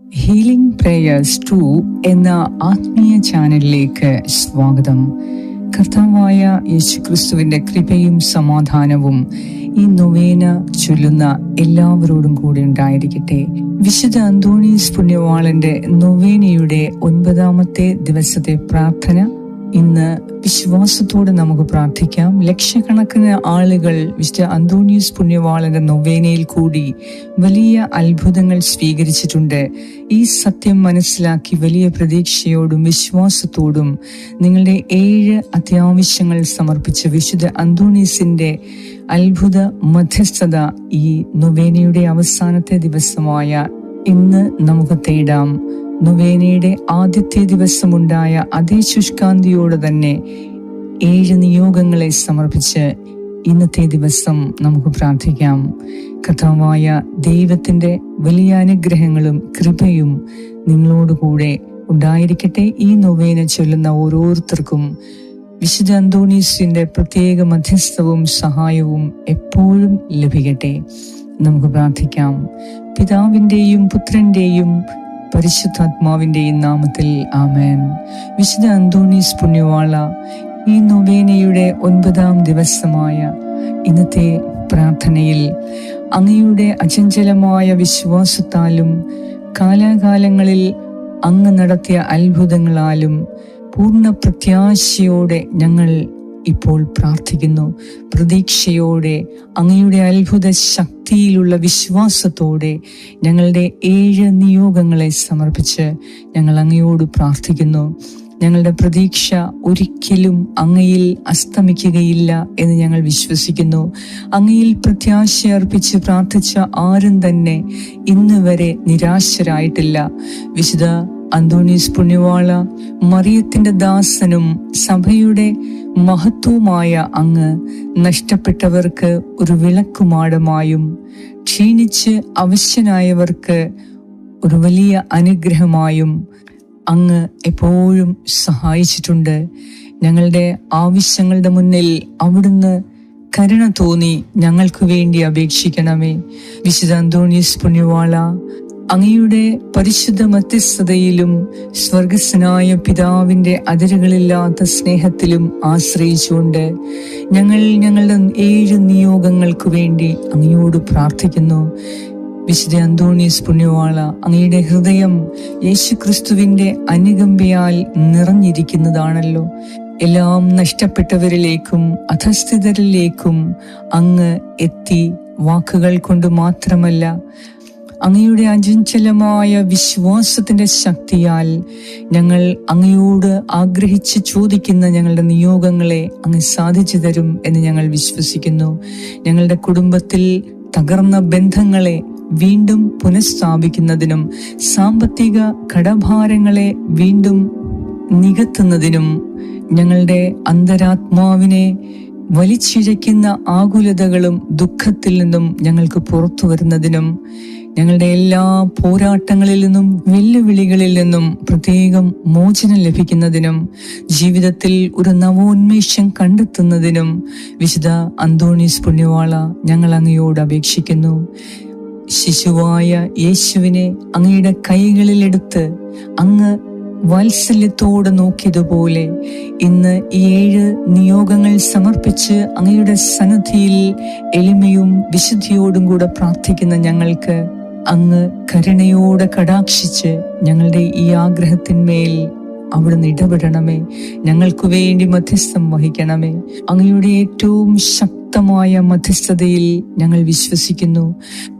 Healing prayers 2 എന്ന ആത്മീയ ചാനലിലേക്ക് സ്വാഗതം. കർത്താവായ യേശുക്രിസ്തുവിന്റെ കൃപയും സമാധാനവും ഈ നൊവേന ചൊല്ലുന്ന എല്ലാവരോടും കൂടി ഉണ്ടായിരിക്കട്ടെ. വിശുദ്ധ അന്തോണീസ് പുണ്യവാളന്റെ നൊവേനയുടെ 9ാമത്തെ ദിവസത്തെ പ്രാർത്ഥന ഇന്ന് വിശ്വാസത്തോടെ നമുക്ക് പ്രാർത്ഥിക്കാം. ലക്ഷക്കണക്കിന് ആളുകൾ വിശുദ്ധ അന്തോണീസ് പുണ്യവാളന്റെ നൊവേനയിൽ കൂടി വലിയ അത്ഭുതങ്ങൾ സ്വീകരിച്ചിട്ടുണ്ട്. ഈ സത്യം മനസ്സിലാക്കി വലിയ പ്രതീക്ഷയോടും വിശ്വാസത്തോടും നിങ്ങളുടെ 7 അത്യാവശ്യങ്ങൾ സമർപ്പിച്ച് വിശുദ്ധ അന്തോണീസിന്റെ അത്ഭുത മധ്യസ്ഥത ഈ നൊവേനയുടെ അവസാനത്തെ ദിവസമായ ഇന്ന് നമുക്ക് തേടാം. നൊവേനയുടെ ആദ്യത്തെ ദിവസമുണ്ടായ അതേ ശുഷ്കാന്തിയോടെ തന്നെ 7 നിയോഗങ്ങളെ സമർപ്പിച്ച് ഇന്നത്തെ ദിവസം നമുക്ക് പ്രാർത്ഥിക്കാം. കർത്താവായ ദൈവത്തിന്റെ വലിയ അനുഗ്രഹങ്ങളും കൃപയും നിങ്ങളോടുകൂടെ ഉണ്ടായിരിക്കട്ടെ. ഈ നൊവേന ചൊല്ലുന്ന ഓരോരുത്തർക്കും വിശുദ്ധ അന്തോണീസിന്റെ പ്രത്യേക മധ്യസ്ഥവും സഹായവും എപ്പോഴും ലഭിക്കട്ടെ. നമുക്ക് പ്രാർത്ഥിക്കാം. പിതാവിന്റെയും പുത്രന്റെയും പരിശുദ്ധാത്മാവിന്റെയും നാമത്തിൽ ആമേൻ. വിശുദ്ധ അന്തോണീസ് പുണ്യവാള, ഈ നൊവേനയുടെ 9ാം ദിവസമായ ഇന്നത്തെ പ്രാർത്ഥനയിൽ അങ്ങയുടെ അചഞ്ചലമായ വിശ്വാസത്താലും കാലാകാലങ്ങളിൽ അങ്ങ് നടത്തിയ അത്ഭുതങ്ങളാലും പൂർണ്ണ പ്രത്യാശയോടെ ഞങ്ങൾ ഇപ്പോൾ പ്രാർത്ഥിക്കുന്നു. പ്രതീക്ഷയോടെ അങ്ങയുടെ അത്ഭുത ശക്തിയിലുള്ള വിശ്വാസത്തോടെ ഞങ്ങളുടെ 7 നിയോഗങ്ങളെ സമർപ്പിച്ച് ഞങ്ങൾ അങ്ങയോട് പ്രാർത്ഥിക്കുന്നു. ഞങ്ങളുടെ പ്രതീക്ഷ ഒരിക്കലും അങ്ങയിൽ അസ്തമിക്കുകയില്ല എന്ന് ഞങ്ങൾ വിശ്വസിക്കുന്നു. അങ്ങയിൽ പ്രത്യാശ അർപ്പിച്ച് പ്രാർത്ഥിച്ച ആരും തന്നെ ഇന്ന് വരെ നിരാശരായിട്ടില്ല. വിശുദ്ധ അന്തോണീസ് പുണ്യവാള, മറിയത്തിന്റെ ദാസനും സഭയുടെ മഹത്വമായ അങ്ങ് നഷ്ടപ്പെട്ടവർക്ക് ഒരു വിളക്കുമാടമായും ക്ഷീണിച്ച് അവശ്യനായവർക്ക് ഒരു വലിയ അനുഗ്രഹമായും അങ്ങ് എപ്പോഴും സഹായിച്ചിട്ടുണ്ട്. ഞങ്ങളുടെ ആവശ്യങ്ങളുടെ മുന്നിൽ അവിടുന്ന് കരുണ തോന്നി ഞങ്ങൾക്ക് വേണ്ടി അപേക്ഷിക്കണമേ. വിശുദ്ധ അന്തോണീസ് പുണ്യവാള, അങ്ങയുടെ പരിശുദ്ധ മധ്യസ്ഥതയിലും സ്വർഗസ്വനായ പിതാവിന്റെ അതിരുകളില്ലാത്ത സ്നേഹത്തിലും ആശ്രയിച്ചുകൊണ്ട് ഞങ്ങൾ ഞങ്ങളുടെ 7 നിയോഗങ്ങൾക്ക് വേണ്ടി അങ്ങയോട് പ്രാർത്ഥിക്കുന്നു. വിശുദ്ധ അന്തോണീസ് പുണ്യവാള, അങ്ങയുടെ ഹൃദയം യേശുക്രിസ്തുവിന്റെ അനുകമ്പയാൽ നിറഞ്ഞിരിക്കുന്നതാണല്ലോ. എല്ലാം നഷ്ടപ്പെട്ടവരിലേക്കും അധസ്ഥിതരിലേക്കും അങ്ങ് എത്തി. വാക്കുകൾ കൊണ്ട് മാത്രമല്ല, അങ്ങയുടെ അചഞ്ചലമായ വിശ്വാസത്തിന്റെ ശക്തിയാൽ ഞങ്ങൾ അങ്ങയോട് ആഗ്രഹിച്ച് ചോദിക്കുന്ന ഞങ്ങളുടെ നിയോഗങ്ങളെ അങ്ങ് സാധിച്ചു തരും എന്ന് ഞങ്ങൾ വിശ്വസിക്കുന്നു. ഞങ്ങളുടെ കുടുംബത്തിൽ തകർന്ന ബന്ധങ്ങളെ വീണ്ടും പുനഃസ്ഥാപിക്കുന്നതിനും സാമ്പത്തിക കടഭാരങ്ങളെ വീണ്ടും നികത്തുന്നതിനും ഞങ്ങളുടെ അന്തരാത്മാവിനെ വലിച്ചിഴയ്ക്കുന്ന ആകുലതകളും ദുഃഖത്തിൽ നിന്നും ഞങ്ങൾക്ക് പുറത്തു വരുന്നതിനും ഞങ്ങളുടെ എല്ലാ പോരാട്ടങ്ങളിൽ നിന്നും വെല്ലുവിളികളിൽ നിന്നും പ്രത്യേകം മോചനം ലഭിക്കുന്നതിനും ജീവിതത്തിൽ ഒരു നവോന്മേഷം കണ്ടെത്തുന്നതിനും വിശുദ്ധ അന്തോണീസ് പുണ്യവാള ഞങ്ങൾ അങ്ങയോട് അപേക്ഷിക്കുന്നു. ശിശുവായ യേശുവിനെ അങ്ങയുടെ കൈകളിലെടുത്ത് അങ്ങ് വാത്സല്യത്തോടെ നോക്കിയതുപോലെ ഇന്ന് ഈ 7 നിയോഗങ്ങൾ സമർപ്പിച്ച് അങ്ങയുടെ സന്നിധിയിൽ എളിമയും വിശുദ്ധിയോടും കൂടെ പ്രാർത്ഥിക്കുന്ന ഞങ്ങൾക്ക് അങ്ങ് കരുണയോടെ കടാക്ഷിച്ച് ഞങ്ങളുടെ ഈ ആഗ്രഹത്തിന്മേൽ അവിടുന്ന് ഇടപെടണമേ. ഞങ്ങൾക്ക് വേണ്ടി മധ്യസ്ഥം വഹിക്കണമേ. അങ്ങയുടെ ഏറ്റവും ശക്തമായ മധ്യസ്ഥതയിൽ ഞങ്ങൾ വിശ്വസിക്കുന്നു.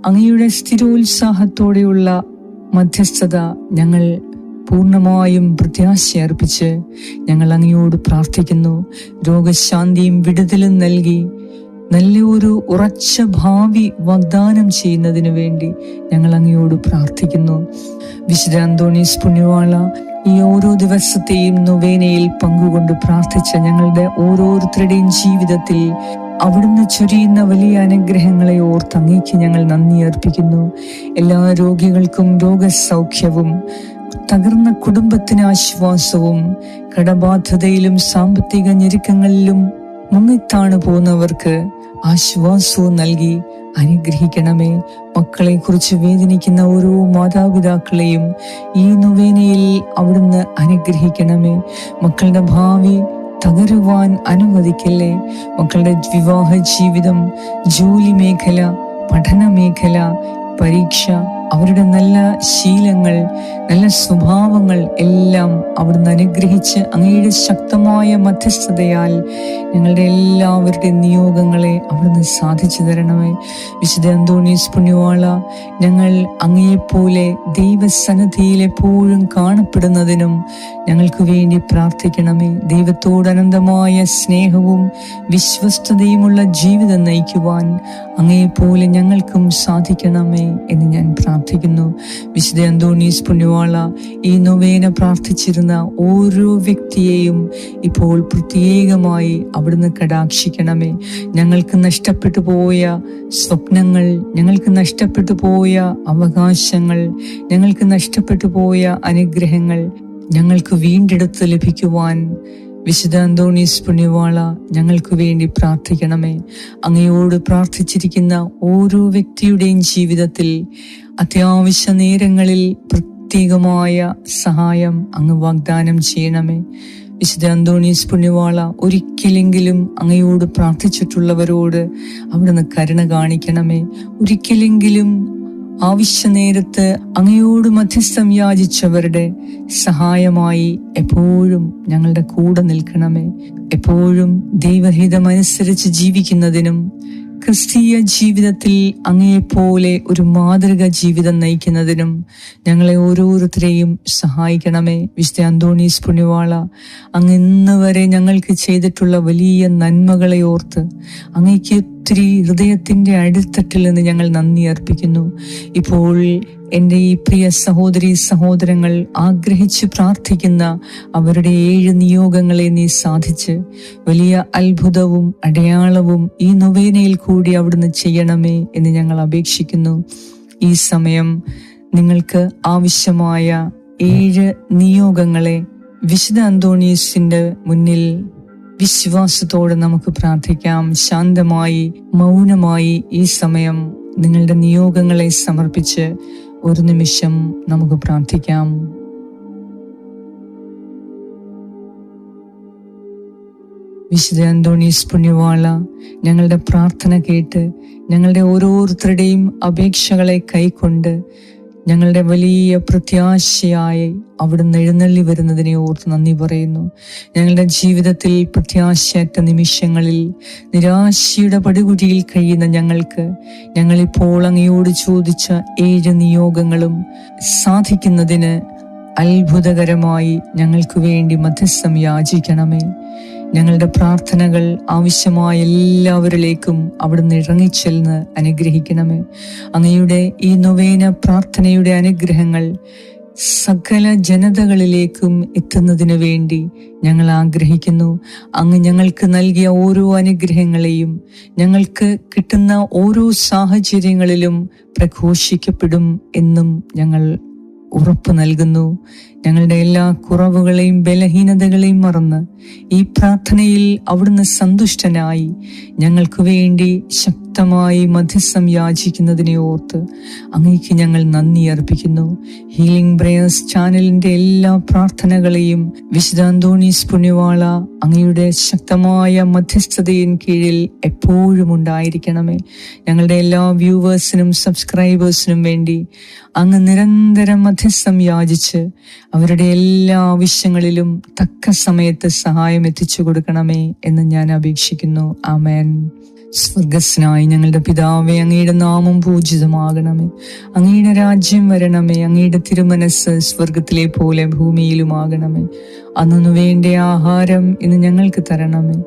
അങ്ങയുടെ സ്ഥിരോത്സാഹത്തോടെയുള്ള മധ്യസ്ഥത ഞങ്ങൾ പൂർണ്ണമായും പ്രത്യാശ അർപ്പിച്ച് ഞങ്ങൾ അങ്ങയോട് പ്രാർത്ഥിക്കുന്നു. രോഗശാന്തിയും വിടുതലും നൽകി നല്ലൊരു ഉറച്ച ഭാവി വാഗ്ദാനം ചെയ്യുന്നതിന് വേണ്ടി ഞങ്ങൾ അങ്ങയോട് പ്രാർത്ഥിക്കുന്നു. വിശുദ്ധ അന്തോണീസ് പുണ്യവാള, ഈ ഓരോ ദിവസത്തെയും നൊവേനയിൽ പങ്കുകൊണ്ട് പ്രാർത്ഥിച്ച ഞങ്ങളുടെ ഓരോരുത്തരുടെയും ജീവിതത്തിൽ അവിടുന്ന് ചൊരിയുന്ന വലിയ അനുഗ്രഹങ്ങളെ ഓർത്ത് അങ്ങേക്ക് ഞങ്ങൾ നന്ദി അർപ്പിക്കുന്നു. എല്ലാ രോഗികൾക്കും രോഗസൗഖ്യവും, തകർന്ന കുടുംബത്തിന് ആശ്വാസവും, കടബാധ്യതയിലും സാമ്പത്തിക ഞെരുക്കങ്ങളിലും മുങ്ങിത്താണു പോകുന്നവർക്ക് ആശ്വാസവും നൽകി അനുഗ്രഹിക്കണമേ. മക്കളെ കുറിച്ച് വേദനിക്കുന്ന ഓരോ മാതാപിതാക്കളെയും ഈ നൊവേനയിൽ അവിടുന്ന് അനുഗ്രഹിക്കണമേ. മക്കളുടെ ഭാവി തകരുവാൻ അനുവദിക്കല്ലേ. മക്കളുടെ വിവാഹ ജീവിതം, ജോലി മേഖല, പഠന മേഖല, പരീക്ഷ, അവരുടെ നല്ല ശീലങ്ങൾ, നല്ല സ്വഭാവങ്ങൾ എല്ലാം അവിടുന്ന് അനുഗ്രഹിച്ച് അങ്ങയുടെ ശക്തമായ മധ്യസ്ഥതയാൽ ഞങ്ങളുടെ എല്ലാവരുടെയും നിയോഗങ്ങളെ അവിടുന്ന് സാധിച്ചു തരണമേ. വിശുദ്ധ അന്തോണീസ് പുണ്യവാള, ഞങ്ങൾ അങ്ങയെപ്പോലെ ദൈവസന്നിധിയിൽ എപ്പോഴും കാണപ്പെടുന്നതിനും ഞങ്ങൾക്ക് വേണ്ടി പ്രാർത്ഥിക്കണമേ. ദൈവത്തോട് അനന്തമായ സ്നേഹവും വിശ്വസ്തതയുമുള്ള ജീവിതം നയിക്കുവാൻ അങ്ങയെപ്പോലെ ഞങ്ങൾക്കും സാധിക്കണമേ എന്ന് ഞാൻ പ്രാർത്ഥിക്കുന്നു. വിശുദ്ധ അന്തോണീസ് പുണ്യവാള, ഈ നൊവേന പ്രാർത്ഥിച്ചിരുന്ന ഓരോ വ്യക്തിയെയും ഇപ്പോൾ പ്രത്യേകമായി അവിടുന്ന് കടാക്ഷിക്കണമേ. ഞങ്ങൾക്ക് നഷ്ടപ്പെട്ടു പോയ സ്വപ്നങ്ങൾ, ഞങ്ങൾക്ക് നഷ്ടപ്പെട്ടു പോയ അവകാശങ്ങൾ, ഞങ്ങൾക്ക് നഷ്ടപ്പെട്ടു പോയ അനുഗ്രഹങ്ങൾ ഞങ്ങൾക്ക് വീണ്ടെടുത്ത് ലഭിക്കുവാൻ വിശുദ്ധ അന്തോണീസ് പുണ്യവാള ഞങ്ങൾക്ക് വേണ്ടി പ്രാർത്ഥിക്കണമേ. അങ്ങയോട് പ്രാർത്ഥിച്ചിരിക്കുന്ന ഓരോ വ്യക്തിയുടെയും ജീവിതത്തിൽ അത്യാവശ്യ നേരങ്ങളിൽ പ്രത്യേകമായ സഹായം അങ്ങ് വാഗ്ദാനം ചെയ്യണമേ. വിശുദ്ധ അന്തോണീസ് പുണ്യവാള, ഒരിക്കലെങ്കിലും അങ്ങയോട് പ്രാർത്ഥിച്ചിട്ടുള്ളവരോട് അവിടുന്ന് കരുണ കാണിക്കണമേ. ഒരിക്കലെങ്കിലും ആവശ്യ നേരത്ത് അങ്ങയോട് മധ്യസ്ഥം യാചിച്ചവരുടെ സഹായമായി എപ്പോഴും ഞങ്ങളുടെ കൂടെ നിൽക്കണമേ. എപ്പോഴും ദൈവഹിതമനുസരിച്ച് ജീവിക്കുന്നതിനും ക്രിസ്തീയ ജീവിതത്തിൽ അങ്ങയെപ്പോലെ ഒരു മാതൃക ജീവിതം നയിക്കുന്നതിനും ഞങ്ങളെ ഓരോരുത്തരെയും സഹായിക്കണമേ. വിശുദ്ധ അന്തോണീസ് പുണ്യവാള, അങ്ങ് ഇന്ന് വരെ ഞങ്ങൾക്ക് ചെയ്തിട്ടുള്ള വലിയ നന്മകളെ ഓർത്ത് അങ്ങയ്ക്ക് ഒത്തിരി ഹൃദയത്തിന്റെ അടിത്തട്ടിൽ നിന്ന് ഞങ്ങൾ നന്ദി അർപ്പിക്കുന്നു. ഇപ്പോൾ എൻ്റെ ഈ പ്രിയ സഹോദരി സഹോദരങ്ങൾ ആഗ്രഹിച്ച് പ്രാർത്ഥിക്കുന്ന അവരുടെ 7 നിയോഗങ്ങളെ നീ സാധിച്ച് വലിയ അത്ഭുതവും അടയാളവും ഈ നൊവേനയിൽ കൂടി അവിടുന്ന് ചെയ്യണമേ എന്ന് ഞങ്ങൾ അപേക്ഷിക്കുന്നു. ഈ സമയം നിങ്ങൾക്ക് ആവശ്യമായ 7 നിയോഗങ്ങളെ വിശുദ്ധ അന്തോണീസിന്റെ മുന്നിൽ വിശ്വാസത്തോടെ നമുക്ക് പ്രാർത്ഥിക്കാം. ശാന്തമായി, മൗനമായി ഈ സമയം നിങ്ങളുടെ നിയോഗങ്ങളെ സമർപ്പിച്ച് ഒരു നിമിഷം നമുക്ക് പ്രാർത്ഥിക്കാം. വിശുദ്ധ അന്തോണീസ് പുണ്യവാള, ഞങ്ങളുടെ പ്രാർത്ഥന കേട്ട് ഞങ്ങളുടെ ഓരോരുത്തരുടെയും അപേക്ഷകളെ കൈക്കൊണ്ട് ഞങ്ങളുടെ വലിയ പ്രത്യാശയായി അവിടുന്ന് എഴുന്നള്ളി വരുന്നതിനെ ഓർത്ത് നന്ദി പറയുന്നു. ഞങ്ങളുടെ ജീവിതത്തിൽ പ്രത്യാശയറ്റ നിമിഷങ്ങളിൽ നിരാശയുടെ പടുകുഴിയിൽ കഴിയുന്ന ഞങ്ങളിപ്പോൾ അങ്ങയോട് ചോദിച്ച 7 നിയോഗങ്ങളും സാധിക്കുന്നതിന് അത്ഭുതകരമായി ഞങ്ങൾക്ക് വേണ്ടി മധ്യസ്ഥം യാചിക്കണമേ. ഞങ്ങളുടെ പ്രാർത്ഥനകൾ ആവശ്യമായ എല്ലാവരിലേക്കും അവിടുന്ന് ഇറങ്ങിച്ചെന്ന് അനുഗ്രഹിക്കണമേ. അങ്ങയുടെ ഈ നൊവേന പ്രാർത്ഥനയുടെ അനുഗ്രഹങ്ങൾ സകല ജനതകളിലേക്കും എത്തുന്നതിനു വേണ്ടി ഞങ്ങൾ ആഗ്രഹിക്കുന്നു. അങ്ങ് ഞങ്ങൾക്ക് നൽകിയ ഓരോ അനുഗ്രഹങ്ങളെയും ഞങ്ങൾക്ക് കിട്ടുന്ന ഓരോ സാഹചര്യങ്ങളിലും പ്രഘോഷിക്കപ്പെടും എന്നും ഞങ്ങൾ ഉറപ്പ് നൽകുന്നു. ഞങ്ങളുടെ എല്ലാ കുറവുകളെയും ബലഹീനതകളെയും മറന്ന് ഈ പ്രാർത്ഥനയിൽ അവിടുന്ന് സന്തുഷ്ടനായി ഞങ്ങൾക്ക് വേണ്ടി ശക്തമായി മധ്യസ്ഥം യാചിക്കുന്നതിനെ ഓർത്ത് അങ്ങേക്ക് ഞങ്ങൾ നന്ദി അർപ്പിക്കുന്നു. ഹീലിംഗ് പ്രേയേഴ്സ് ചാനലിന്റെ എല്ലാ പ്രാർത്ഥനകളെയും വിശുദ്ധ അന്തോണീസ് പുണ്യവാള അങ്ങയുടെ ശക്തമായ മധ്യസ്ഥതയിൻ കീഴിൽ എപ്പോഴും ഉണ്ടായിരിക്കണമേ. ഞങ്ങളുടെ എല്ലാ വ്യൂവേഴ്സിനും സബ്സ്ക്രൈബേഴ്സിനും വേണ്ടി അങ്ങ് നിരന്തരം മധ്യസ്ഥം യാചിച്ച് അവരുടെ എല്ലാ ആവശ്യങ്ങളിലും തക്ക സമയത്ത് സഹായം എത്തിച്ചു കൊടുക്കണമേ എന്ന് ഞാൻ അപേക്ഷിക്കുന്നു. ആമേൻ. സ്വർഗസ്നായി ഞങ്ങളുടെ പിതാവേ, അങ്ങയുടെ നാമം പൂജിതമാകണമേ. അങ്ങയുടെ രാജ്യം വരണമേ. അങ്ങയുടെ തിരുമനസ് സ്വർഗത്തിലെ പോലെ ഭൂമിയിലുമാകണമേ. അന്നു വേണ്ട ആഹാരം ഇന്ന് ഞങ്ങൾക്ക് തരണമേ.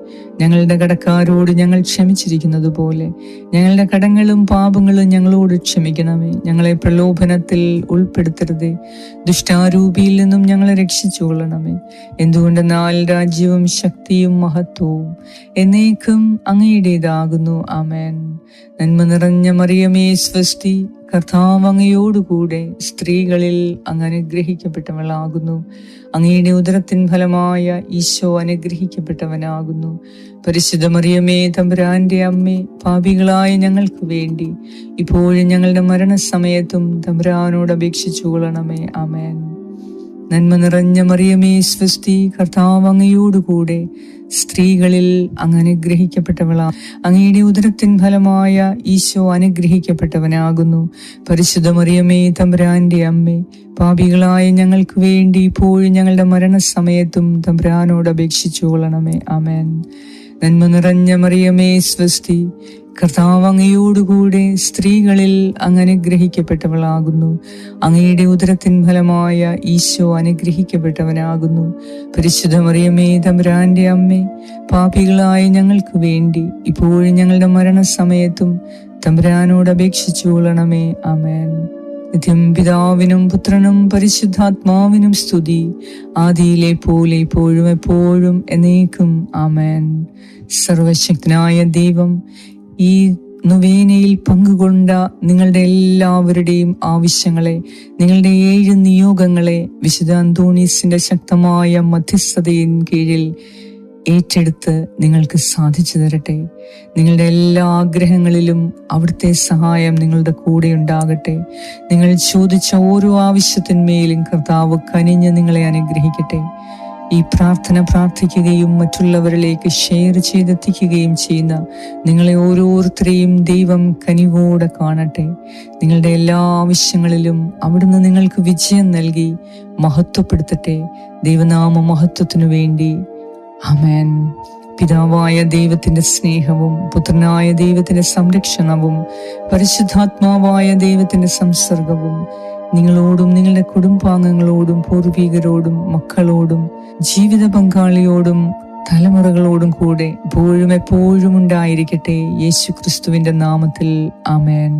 ഞങ്ങളുടെ കടക്കാരോട് ഞങ്ങൾ ക്ഷമിച്ചിരിക്കുന്നത് പോലെ ഞങ്ങളുടെ കടങ്ങളും പാപങ്ങളും ഞങ്ങളോട് ക്ഷമിക്കണമേ. ഞങ്ങളെ പ്രലോഭനത്തിൽ ഉൾപ്പെടുത്തരുതേ, ദുഷ്ടാരൂപിയിൽ നിന്നും ഞങ്ങളെ രക്ഷിച്ചുകൊള്ളണമേ. എന്തുകൊണ്ടെന്നാൽ രാജ്യവും ശക്തിയും മഹത്വവും എന്നേക്കും അങ്ങയുടേതാകുന്നു. ആമേൻ. നന്മ നിറഞ്ഞ മറിയമേ സ്വസ്തി, കർത്താവ് അങ്ങയോടുകൂടെ സ്ത്രീകളിൽ അങ്ങ് അനുഗ്രഹിക്കപ്പെട്ടവളാകുന്നു. അങ്ങയുടെ ഉദരത്തിൻ ഫലമായ ഈശോ അനുഗ്രഹിക്കപ്പെട്ടവനാകുന്നു. പരിശുദ്ധ മറിയമേ തമ്പുരാന്റെ അമ്മേ, പാപികളായ ഞങ്ങൾക്ക് വേണ്ടി ഇപ്പോഴും ഞങ്ങളുടെ മരണസമയത്തും തമ്പുരാനോട് അപേക്ഷിച്ചു കൊള്ളണമേ. ആമേൻ. നന്മ നിറഞ്ഞ മറിയമേ സ്വസ്തി, കർത്താവ് അങ്ങയോടുകൂടെ സ്ത്രീകളിൽ അങ്ങ് അനുഗ്രഹിക്കപ്പെട്ടവളാ. അങ്ങയുടെ ഉദരത്തിൻ ഫലമായ ഈശോ അനുഗ്രഹിക്കപ്പെട്ടവനാകുന്നു. പരിശുദ്ധ മറിയമേ തമ്പുരാന്റെ അമ്മേ, പാപികളായ ഞങ്ങൾക്ക് വേണ്ടി ഇപ്പോഴും ഞങ്ങളുടെ മരണസമയത്തും തമ്പുരാനോട് അപേക്ഷിച്ചു കൊള്ളണമേ. ആമേൻ. നന്മ നിറഞ്ഞ മറിയമേ സ്വസ്തി, കർത്താവ് അങ്ങയോടുകൂടെ സ്ത്രീകളിൽ അങ്ങ് അനുഗ്രഹിക്കപ്പെട്ടവളാകുന്നു. അങ്ങയുടെ ഉദരത്തിൻ ഫലമായ ഈശോ അനുഗ്രഹിക്കപ്പെട്ടവനാകുന്നു. പരിശുദ്ധ മറിയമേ തമ്പുരാന്റെ അമ്മേ, പാപികളായ ഞങ്ങൾക്ക് വേണ്ടി ഇപ്പോഴും ഞങ്ങളുടെ മരണസമയത്തും തമ്പുരാനോട് അപേക്ഷിച്ചു കൊള്ളണമേ. ആമേൻ. നിത്യം പിതാവിനും പുത്രനും പരിശുദ്ധാത്മാവിനും സ്തുതി, ആദിയിലെ പോലെ ഇപ്പോഴും എപ്പോഴും എന്നേക്കും. ആമേൻ. സർവശക്തനായ ദൈവം ഈ നൊവേനയിൽ പങ്കുകൊണ്ട നിങ്ങളുടെ എല്ലാവരുടെയും ആവശ്യങ്ങളെ, നിങ്ങളുടെ 7 നിയോഗങ്ങളെ വിശുദ്ധ അന്തോണീസിന്റെ ശക്തമായ മധ്യസ്ഥതയിൻ കീഴിൽ ഏറ്റെടുത്ത് നിങ്ങൾക്ക് സാധിച്ചു തരട്ടെ. നിങ്ങളുടെ എല്ലാ ആഗ്രഹങ്ങളിലും അവിടുത്തെ സഹായം നിങ്ങളുടെ കൂടെ ഉണ്ടാകട്ടെ. നിങ്ങൾ ചോദിച്ച ഓരോ ആവശ്യത്തിന്മേലും കർത്താവ് കനിഞ്ഞ് നിങ്ങളെ അനുഗ്രഹിക്കട്ടെ. ഈ പ്രാർത്ഥന പ്രാർത്ഥിക്കുകയും മറ്റുള്ളവരിലേക്ക് ഷെയർ ചെയ്തെത്തിക്കുകയും ചെയ്യുന്ന നിങ്ങളെ ഓരോരുത്തരെയും ദൈവം കനിവോടെ കാണട്ടെ. നിങ്ങളുടെ എല്ലാ ആവശ്യങ്ങളിലും അവിടുന്ന് നിങ്ങൾക്ക് വിജയം നൽകി മഹത്വപ്പെടുത്തട്ടെ. ദൈവനാമ മഹത്വത്തിനു വേണ്ടി. ആമേൻ. പിതാവായ ദൈവത്തിന്റെ സ്നേഹവും പുത്രനായ ദൈവത്തിന്റെ സംരക്ഷണവും പരിശുദ്ധാത്മാവായ ദൈവത്തിന്റെ സംസർഗവും നിങ്ങളോടും നിങ്ങളുടെ കുടുംബാംഗങ്ങളോടും പൂർവികരോടും മക്കളോടും ജീവിത പങ്കാളിയോടും തലമുറകളോടും കൂടെ എപ്പോഴും ഉണ്ടായിരിക്കട്ടെ. യേശു ക്രിസ്തുവിന്റെ നാമത്തിൽ. ആമേൻ.